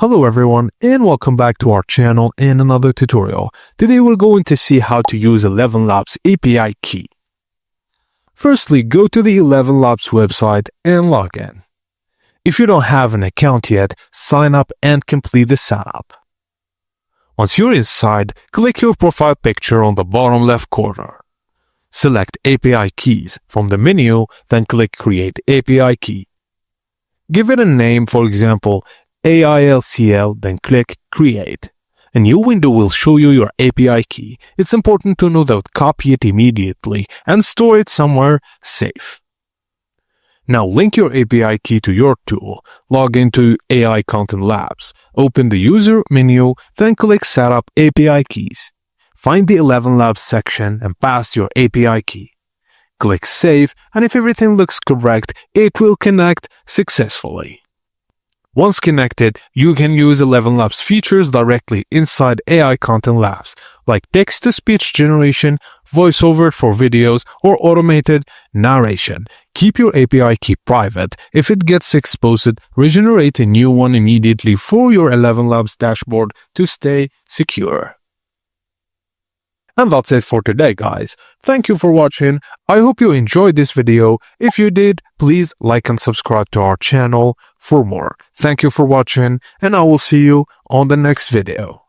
Hello everyone and welcome back to our channel and another tutorial. Today we're going to see how to use Elevenlabs API key. Firstly, go to the Elevenlabs website and log in. If you don't have an account yet, sign up and complete the setup. Once you're inside, click your profile picture on the bottom left corner. Select API keys from the menu, then click Create API key. Give it a name, for example, AILCL, then click Create. A new window will show you your API key. It's important to know that copy it immediately and store it somewhere safe. Now link your API key to your tool. Log into AI Content Labs. Open the User menu, then click Setup API Keys. Find the Elevenlabs section and pass your API key. Click Save, and if everything looks correct, it will connect successfully. Once connected, you can use Elevenlabs features directly inside AI Content Labs, like text-to-speech generation, voiceover for videos, or automated narration. Keep your API key private. If it gets exposed, regenerate a new one immediately for your Elevenlabs dashboard to stay secure. And that's it for today, guys. Thank you for watching. I hope you enjoyed this video. If you did, please like and subscribe to our channel for more. Thank you for watching, and I will see you on the next video.